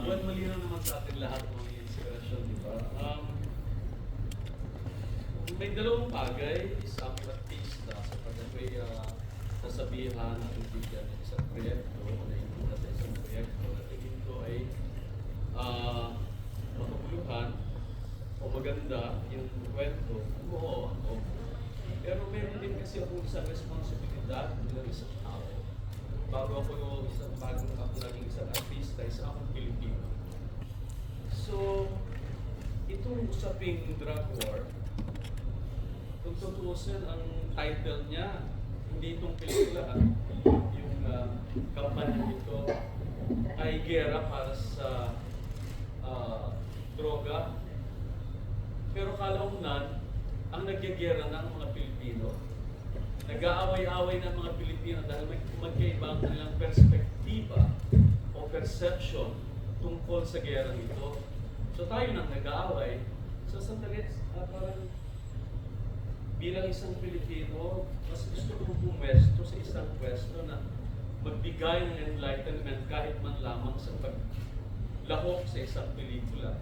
Well, malinaw naman sa atin lahat ng inspirasyon, di ba? May dalawang bagay, isang artista sa pagkakay nasabihan at bigyan ng isang proyekto o nainita sa isang proyekto na tingin ko ay makabuluhan o maganda yung kwento. Oo, ako. Pero meron din kasi akong isang responsibilidad bilang isang tao. Bago ako naging isang artista, isa akong Pilipino. So, itong usaping drug war, kung tutuusin ang title niya, hindi itong pelikula, yung kampanya nito ay gera para sa droga. Pero kalaunan, ang nagyagera ng mga Pilipino, nag-aaway-away ng mga Pilipino dahil may magkaiba ang kanilang perspektiba o perception tungkol sa gera nito. So tayo nang nag-aaway, so sandali, parang bilang isang Pilipino, mas gusto kong pumesto sa isang pwesto na magbigay ng enlightenment kahit man lamang sa paglahok sa isang pelikula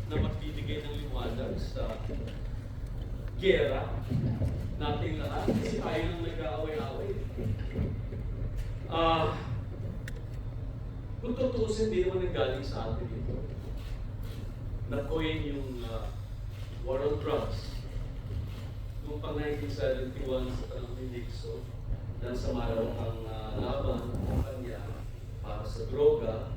na magbibigay ng liwanag sa gera nating lahat kasi tayo nang nag-aaway-aaway. Kung tutuusin, hindi naman nanggaling sa atin ito. Nakoyin yung war on drugs. Noong pang 1971 sa panahon ni Nixon, dahil sa marawang laban ng kanya para sa droga,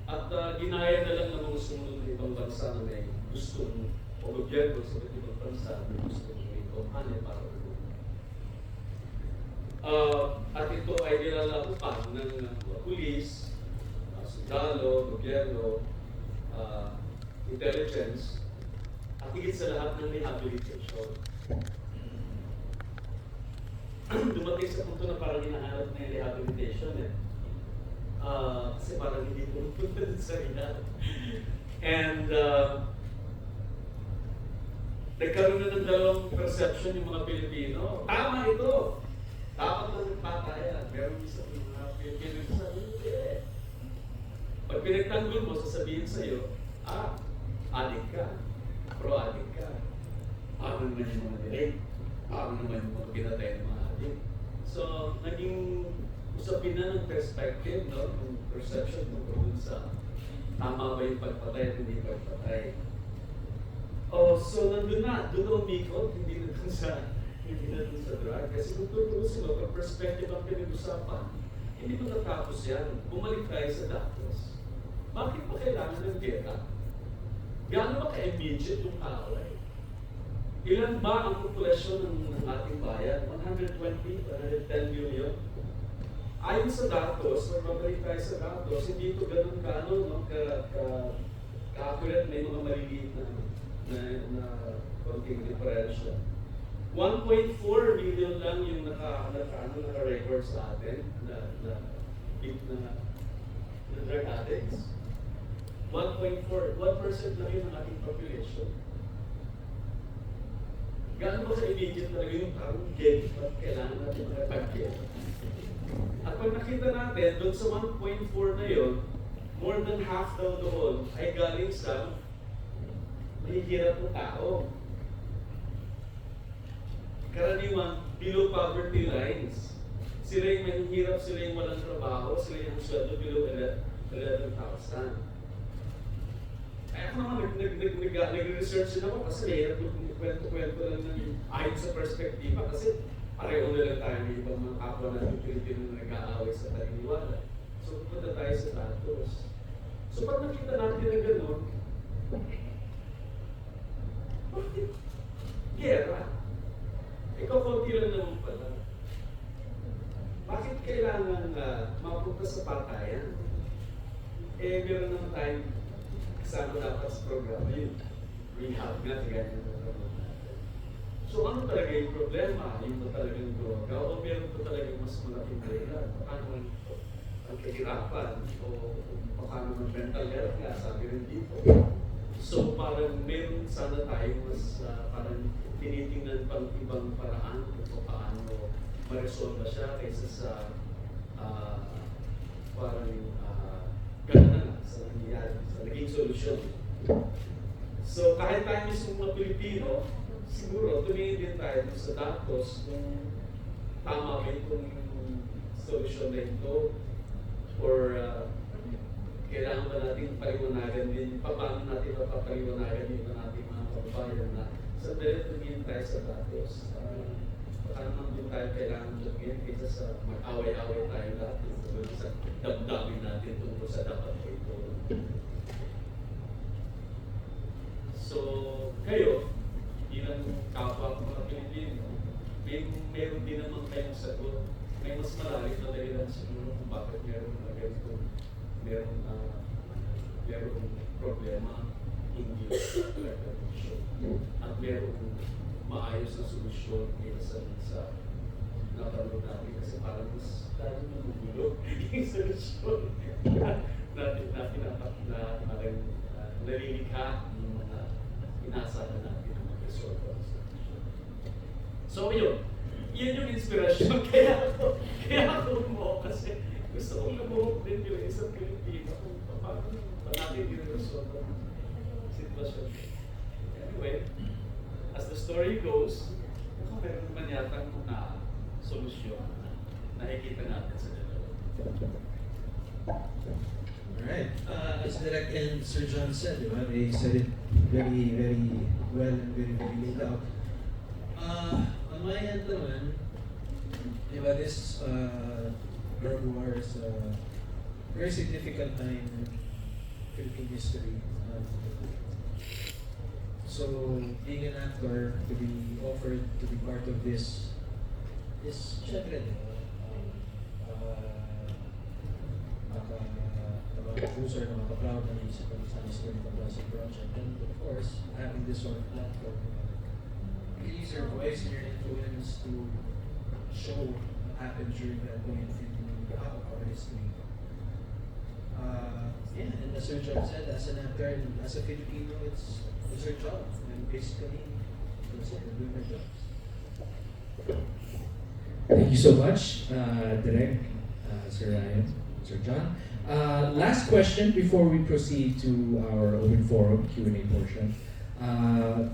at ginaya na lang ng mga sumunod ng ibang bansa na may gustong o gobyerno sa ibang bansa na gusto ng ito para at ito ay nilalakupan ng pulis, sundalo, gobyerno, intelligence, at higit sa lahat ng rehabilitation. Dumating sa punto na parang hinahanap na yung rehabilitation kasi parang hindi pumunta sa rehab. And nagkaroon na ng dalawang perception yung mga Pilipino. Tama ito! Dapat lang nagpatayan. Meron isa yung mga Pilipino sa hindi. Pag pinagtanggol mo, sasabihin sa'yo, adik ka. Pro-adik ka. Ano naman yung mga direct? Ano naman yung mga pinatay ng mga adik? So, naging usapin na ng perspective, no? Yung perception mo kung sa tama ba yung pagpatay at hindi pagpatay. So nandun na, doon na umikot, hindi na dun sa drug. Kasi kung tutusin mo, pag perspective ang pinag-usapan, hindi mo natapos yan. Bumalik tayo sa datos. Bakit pa kailangan ng gera? Gaano ba ka-immediate yung away? Ilan ba ang populasyon ng ating bayan? 120, 110 million? Ayon sa datos, magbabalik tayo sa datos, hindi ito ganun ka-accurate, may mga maliliit na konting differential. 1.4 million lang yung naka-record sa atin na drug addicts. 1.4, 1% lang yun ng ating population. Gaano ba ka-immediate talaga yung parang game at kailangan natin makapag-game? At pag nakita natin, doon sa 1.4 na yun, more than half daw doon ay galing sa mahihirap ng tao. Karaniwan, below poverty lines. Sila yung mahihirap, sila yung walang trabaho, sila yung sweldo below 11,000. Kaya ako naman, nag-research din ako kasi mahirap yung kwento-kwento lang ng ayon sa perspektiva kasi pareho na lang tayo ng ibang mga kapwa natin Pilipino na nag-aaway sa taliniwala. So, pupunta tayo sa datos. So, pag nakita natin na gano'n, bakit? Gera. Ikaw, konti lang naman pala. Bakit kailangan mapunta sa patayan? Meron naman tayong kasama dapat sa programa yun. Rehab nga, ganyan na naman natin. So ano talaga yung problema? Yung ba talagang droga o meron pa talaga mas malaking dahilan? Baka naman ang kahirapan o baka naman mental health nga, sabi rin dito. So parang meron sana tayo mas parang tinitingnan pang ibang paraan kung paano ma-resolve siya kaysa sa parang gano'n na sa nangyayari, sa naging solusyon. So kahit tayo mismo mga Pilipino, siguro tumingin din tayo sa datos kung tama ba itong solusyon na ito or kailangan ba natin paliwanagan din, paano natin mapapaliwanagan din na natin mga kababayan na sa dahil tumingin tayo sa datos. Baka naman din tayo kailangan tumingin kaysa sa mag-away-away tayo lahat sa damdamin natin tungkol sa dapat ito. So, kayo, bilang kapwa ng mga Pilipino, meron din naman kayong sagot. May mas malalim na dahilan siguro kung bakit meron na ganito, meron problema, hindi at meron maayos na solusyon kaysa sa natanong natin kasi parang mas lalo na magulo yung solusyon natin na parang nalilikha yung mga inaasahan natin na mag-resolve. So yun yung inspirasyon kaya ako mo kasi gusto kong nabuhok din yung isang Pilipino kung paano ba natin i-resolve ang sitwasyon. Anyway, as the story goes, meron naman yata na solusyon na nakikita natin sa dalawa. Alright. As Direk and Sir John said, they said it very, very well and very, very laid out. On my end naman, this drug war is a very significant time in Philippine history. So being an actor, to be offered to be part of this is syempre, nakaka-booster, nakaka-proud na naisip ko sa history ng Paglasig Project. And of course, having this sort of platform, you use your voice and your influence to show what happened during that point in our history. And as Sir John said, as an actor and as a Filipino, it's our job. And basically, that's it, we're doing our jobs. Thank you so much, Direk, Sir Ryan, Sir John. Last question before we proceed to our open forum Q&A portion.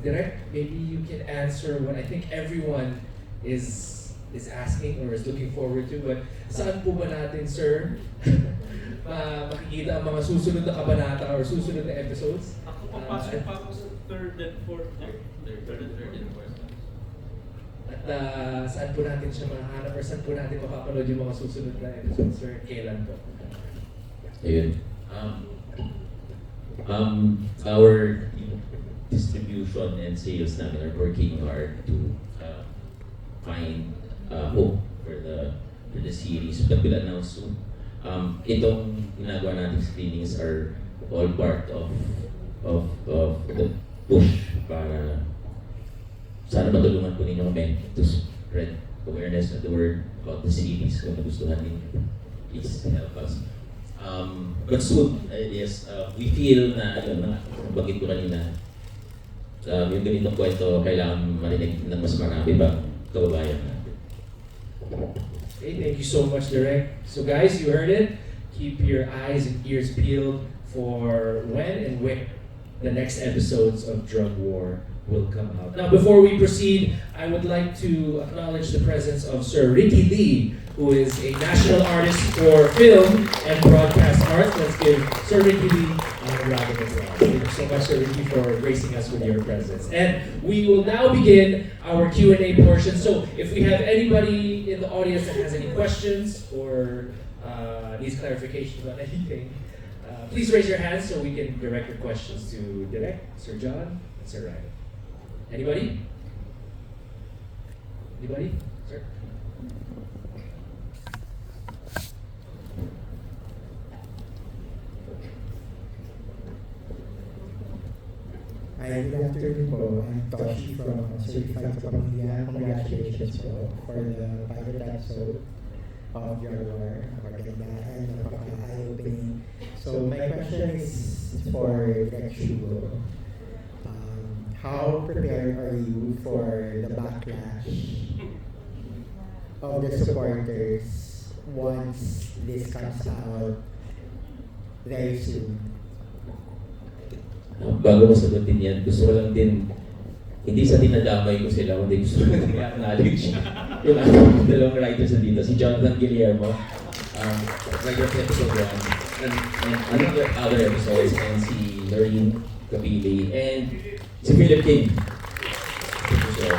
Direk, maybe you can answer what I think everyone is asking or is looking forward to. But saan po ba natin, sir, makikita ang mga susunod na kabanata or susunod na episodes? Ako papasok pa ako sa third and fourth. At saan po natin siya mahanap or saan po natin mapapanood yung mga susunod na episodes, sir? Kailan po? Ayun. Our distribution and sales namin are working hard to find hope for the series, but we'll announce soon. Itong ginagawa nating screenings are all part of the push para sana matulungan po ninyo kami to spread awareness of the word about the series. Kung nagustuhan ninyo, please help us. But soon, yes, we feel na, bagit ko kanina, yung ganitong kwento kailangan marinig ng mas marami pang kababayan natin. Okay, thank you so much, Direk. So guys, you heard it. Keep your eyes and ears peeled for when and where the next episodes of Drug War will come out. Now, before we proceed, I would like to acknowledge the presence of Sir Ricky Lee, who is a national artist for film and broadcast arts. Let's give Sir Ricky Lee a round of applause. Thank you so much, Sir Ricky, for gracing us with your presence. And we will now begin our Q&A portion. So if we have anybody in the audience that has any questions or needs clarification on anything, please raise your hands so we can direct your questions to Direk, Sir John, and Sir Ryan. Anybody? Anybody? Sir? Hi, good afternoon po. I'm Toshi from Certified Kapamilya. Congratulations po for the pilot episode of your work. Napakaganda and napaka-eye-opening. So my question is for Direk Shugo. How prepared are you for the backlash of the supporters once this comes out very soon? Bago mo sagutin yan, gusto ko lang din, hindi sa dinadamay ko sila, kundi gusto ko lang i-acknowledge yung aking dalawang writers na dito, si Jonathan Guillermo, writer of episode 1, and other episodes, and si Lorene Capili, and si Philip King. So,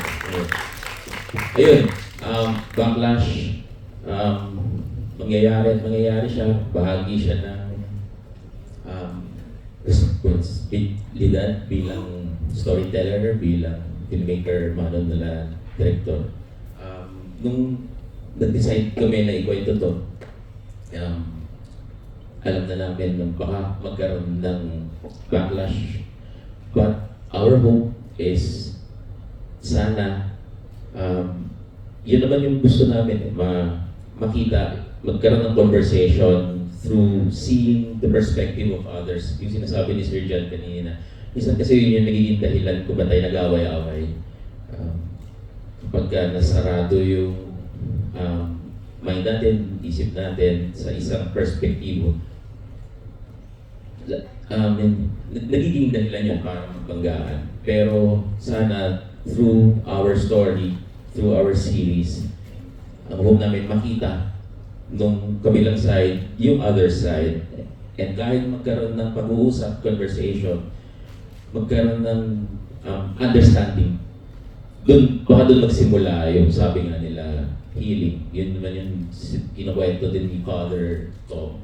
ayun, backlash, mangyayari siya, bahagi siya ng responsibilidad bilang storyteller, bilang filmmaker, manunala, director. Nung nag-decide kami na ikwento to, alam na namin na baka magkaroon ng backlash. But our hope is sana yun naman yung gusto namin, makita, magkaroon ng conversation through seeing the perspective of others. Yung sinasabi ni Sir John kanina, minsan kasi yun yung nagiging dahilan kung ba't tayo nag-away-away. Kapag nasarado yung mind natin, isip natin sa isang perspektibo, nagiging dahilan yun para magbanggaan. Pero sana through our story, through our series, ang hope namin makita nung kabilang side, yung other side, and kahit magkaroon ng pag-uusap, conversation, magkaroon ng understanding. Baka doon magsimula yung sabi nga nila, healing. Yun naman yung kinukwento din ni Father Tom.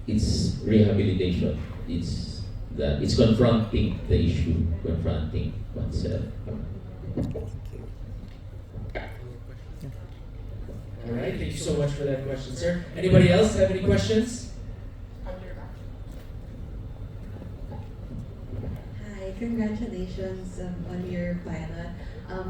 It's rehabilitation. It's confronting the issue, confronting oneself. All right, thank you so much for that question, sir. Anybody else have any questions? Hi, congratulations on your pilot.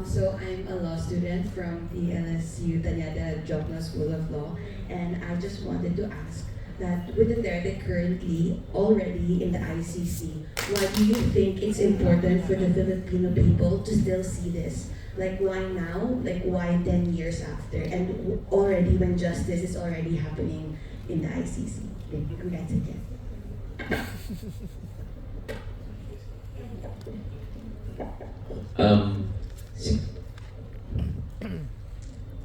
So I'm a law student from the LSU Tanyada Jokno School of Law, and I just wanted to ask that with the verdict currently already in the ICC, why do you think it's important for the Filipino people to still see this? Like, why now? Like, why 10 years after? And already when justice is already happening in the ICC. Congrats again.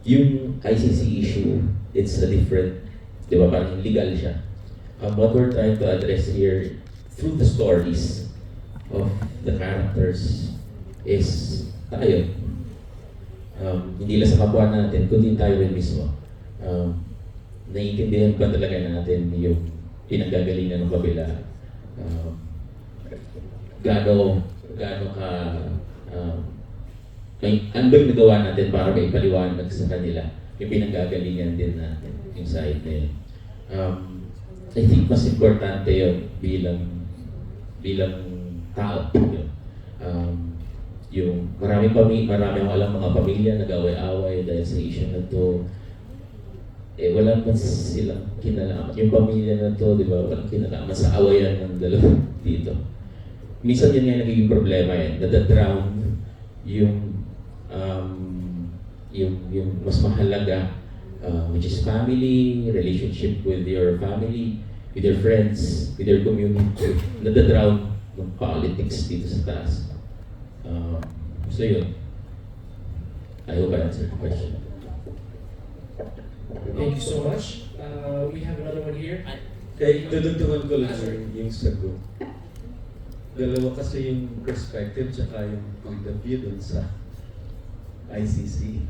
Yung ICC issue, it's a different, di ba, parang legal siya. What we're trying to address here through the stories of the characters is tayo. Hindi lang sa kapwa natin, kundi tayo rin mismo. Naiintindihan ba talaga natin yung pinanggagalingan ng kabila? Gaano ka ano ba yung nagawa natin para maipaliwanag sa kanila yung pinanggagalingan din natin, yung side na yun. I think mas importante yun bilang tao yun. Yung marami akong alam mga pamilya nag-away-away dahil sa issue na to. Wala pa silang kinalaman. Yung pamilya na to, di ba, walang kinalaman sa awayan ng dalawa dito. Minsan yun nga nagiging problema yan. Nadadrown yung mas mahalaga, which is family, relationship with your family, with your friends, with your community. Nadadrown ng politics dito sa taas. So yun. I hope I answered the question. Thank you so much. We have another one here. Kaya dudugtungan ko lang yung sagot. Dalawa kasi yung perspective tsaka yung point of view dun sa ICC.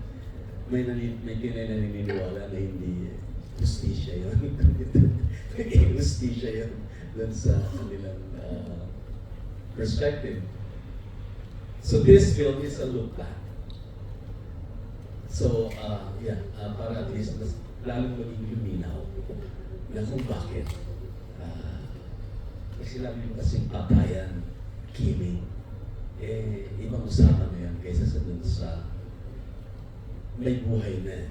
May naniniwala na hindi justisya yun. Naging justisya yun dun sa kanilang perspective. So this film is a look back. So, para at least lalong maging luminaw na kung bakit Kasi lagi mo kasing patayan, killing. Ibang usapan na yan kaysa sa dun sa may buhay na.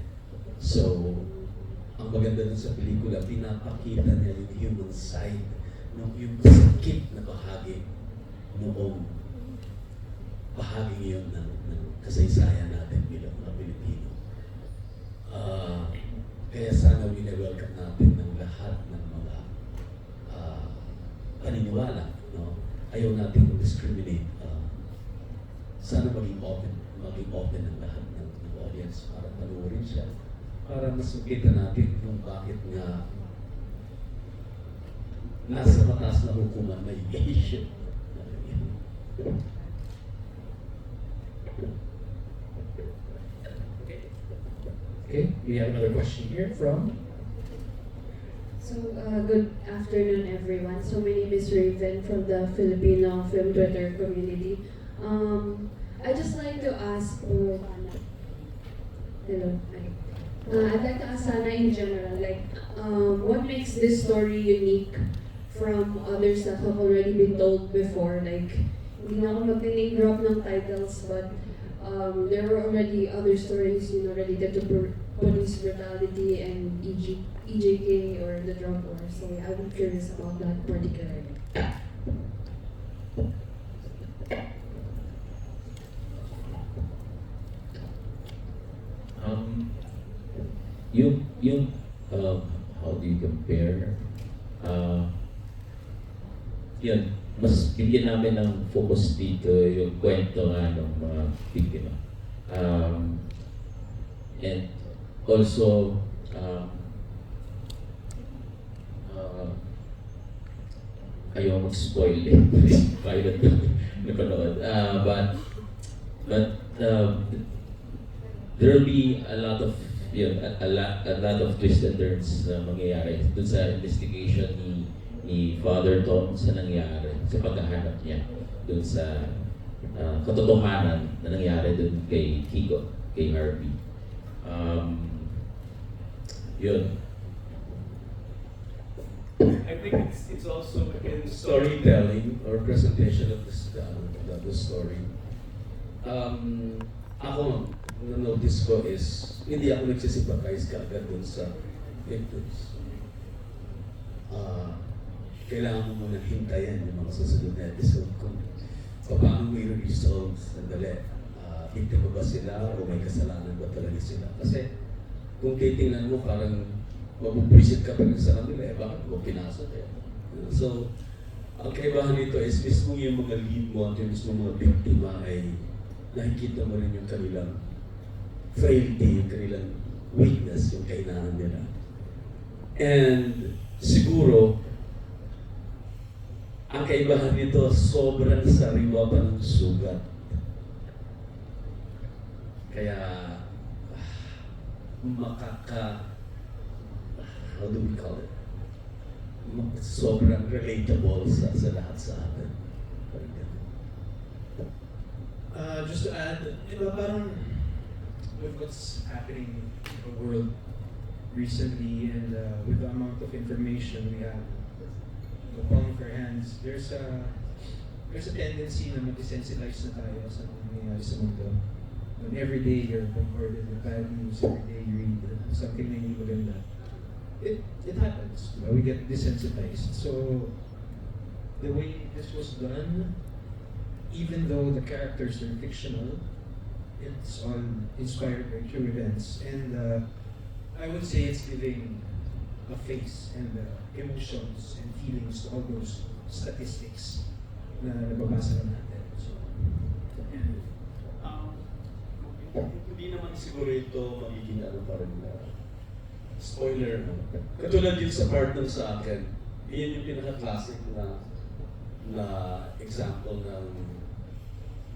So, ang maganda dun sa pelikula, pinapakita niya yung human side, yung sakit na bahagi noong bahagi ngayon ng kasaysayan natin bilang mga Pilipino. Kaya sana wini-welcome natin ng lahat ng mga paniniwala. No? Ayaw natin mag-discriminate. Sana maging open ang lahat ng audience para panoorin siya. Para mas makita natin kung bakit nga nasa mataas na hukuman may issue. Okay, we have another question here from. So, good afternoon, everyone. So, my name is Raven from the Filipino Film Twitter community. I just like to ask, hello. I'd like to ask Sana in general, like, what makes this story unique from others that have already been told before? Like, hindi na ako mag-name drop ng titles, but there were already other stories, related to police brutality and EJK or the drug war. So I'm curious about that particularly. Yung how do you compare? Yun, mas bigyan namin ng focus dito yung kwento nga ng mga biktima. And also, ayaw mag-spoil eh. Pilot na panood. But there will be a lot of a lot of twists and turns na mangyayari dun sa investigation ni Father Tom sa nangyari, sa paghahanap niya dun sa katotohanan na nangyari dun kay Kiko, kay Harvey. Yun. I think it's also in storytelling or presentation of the story. Ako, na-notice ko is, hindi ako nagsisimpathize kagad dun sa victims. Kailangan mo muna hintayin yung mga susunod na episode kung paano mo i-resolve sandali. Biktima ba sila o may kasalanan ba talaga sila? Kasi kung titingnan mo parang mabubwisit ka pa rin sa kanila bakit mo pinasok So, ang kaibahan nito is mismo yung mga lead mo at yung mismo mga biktima ay nakikita mo rin yung kanilang frailty, yung kanilang weakness, yung kailangan nila. And siguro, ang kaibahan nito, sobrang sariwa pa ng sugat. Kaya, how do we call it? Sobrang relatable sa lahat sa atin. Just to add, parang with what's happening in the world recently and with the amount of information we have in the palm of our hands, there's a tendency na mag-desensitize na tayo sa mga nangyayari sa mundo. When every day you're bombarded with bad news, every day you read something na hindi maganda. It happens. We get desensitized. So the way this was done, even though the characters are fictional, it's all inspired by true events. And I would say it's giving a face and emotions and feelings to all those statistics na nababasa na natin. So, hindi naman siguro ito magiging pa rin spoiler. Katulad din sa partner sa akin, yun yung pinaka-classic na example ng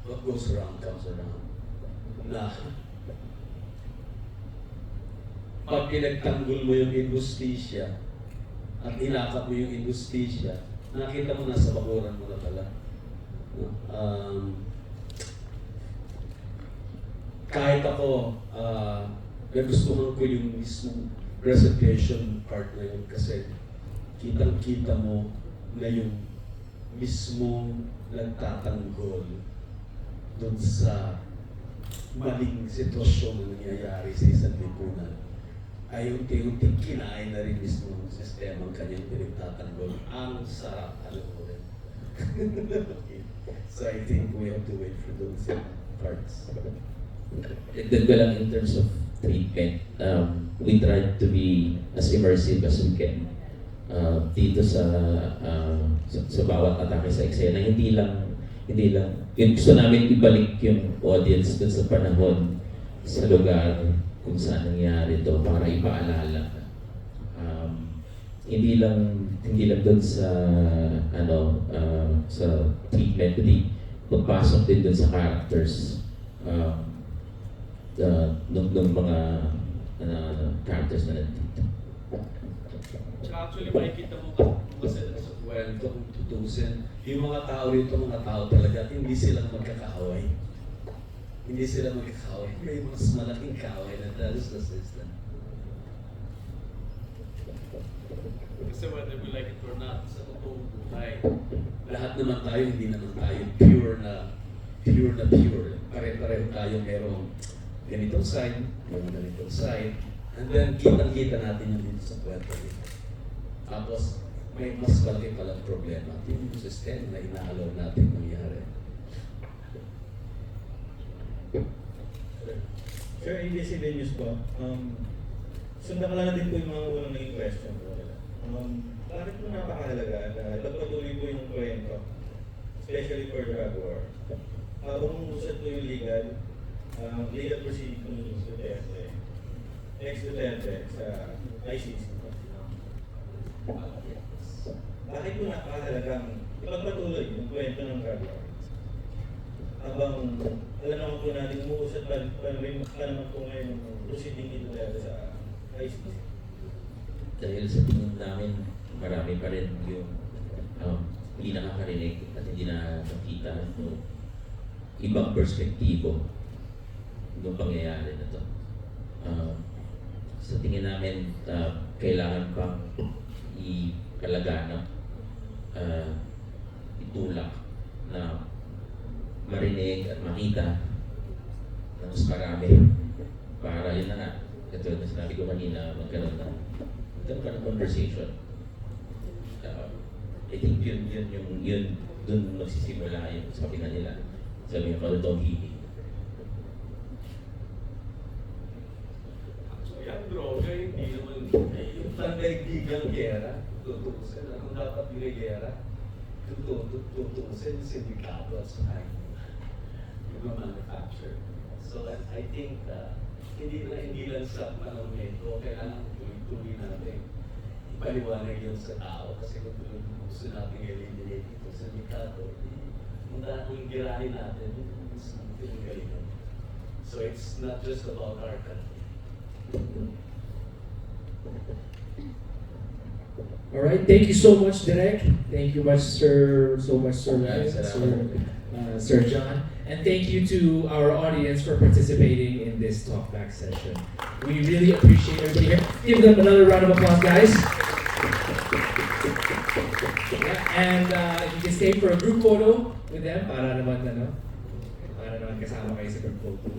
what goes around comes around. Na pag pinagtanggol mo yung injustisya at inakap mo yung injustisya, nakita mo nasa bakuran mo na pala. Kahit ako, nagustuhan ko yung mismong presentation part na yun kasi kitang-kita mo na yung mismong nagtatanggol dun sa maling sitwasyon na nangyayari sa isang lipunan, ay unti-unti kinain na rin mismo ng sistema ang kanyang pinagtatanggol. Ang sarap, alam mo rin. Okay. So I think we have to wait for those parts. Dagdag ko lang in terms of treatment, we tried to be as immersive as we can dito sa bawat atake sa eksena. Hindi lang yun, gusto namin ibalik yung audience dun sa panahon, sa lugar kung saan nangyari to para ipaalala. Hindi lang dun sa sa treatment, kundi pagpasok din dun sa characters ng mga characters na nandito. Tsaka actually, makikita mo kasi sa Kwento kung tutusin, yung mga tao rito, mga tao talaga, hindi sila magkakaaway. Hindi sila magkakaaway. May mas malaking kaaway na dahil sa system. Kasi whether we like it or not, sa totoong buhay, Lahat naman tayo, hindi naman tayo pure na pure. Pare-pareho tayo merong ganitong side, merong ganitong side, and then kitang-kita natin yung dito sa kwento dito. Tapos, may mas malaki palang problema. Yung system na inaalaw natin mangyari. Sir, ABC Venues po, sundan ka lang din po yung mga unang naging question po. Bakit po napakahalaga na pagpatuloy po yung kwento, especially for drug war? Habang umusad po yung legal proceeding ni Duterte, ex-Duterte sa ICC. Bakit po napakahalagang ipagpatuloy yung kwento ng drug war? Habang alam naman po natin, umuusad pa naman po ngayon yung proceeding ni Duterte sa ICC. Dahil sa tingin namin, marami pa rin yung hindi nakakarinig at hindi nakakita ng ibang perspektibo ng pangyayari na to. Sa tingin namin, kailangan pang ikalaganap, itulak na marinig at makita ng mas marami para yun na nga, katulad na sinabi ko kanina, magkaroon ng conversation. I think yun dun magsisimula yung sabi nga nila, sabi nga kalutong hili. actually, ang droga, hindi naman, Yung pandaigdigang gera, tutusin. Anong dapat yung gera? Tutusin yung sindikato at saka yung manufacture. So I think hindi lang sa panahon nito, kailangan tuloy natin ipaliwanag yun sa tao. Kasi kung tuloy gusto natin eliminate ito sa sindikato, ang girahin natin, it's pinagalingan. So it's not just about our country. All right, thank you so much, Direk. Thank you Sir Ryan, Sir John. And thank you to our audience for participating in this talkback session. We really appreciate everybody here. Give them another round of applause, guys. Yeah, and you can stay for a group photo with them para naman kasama kayo sa group photo.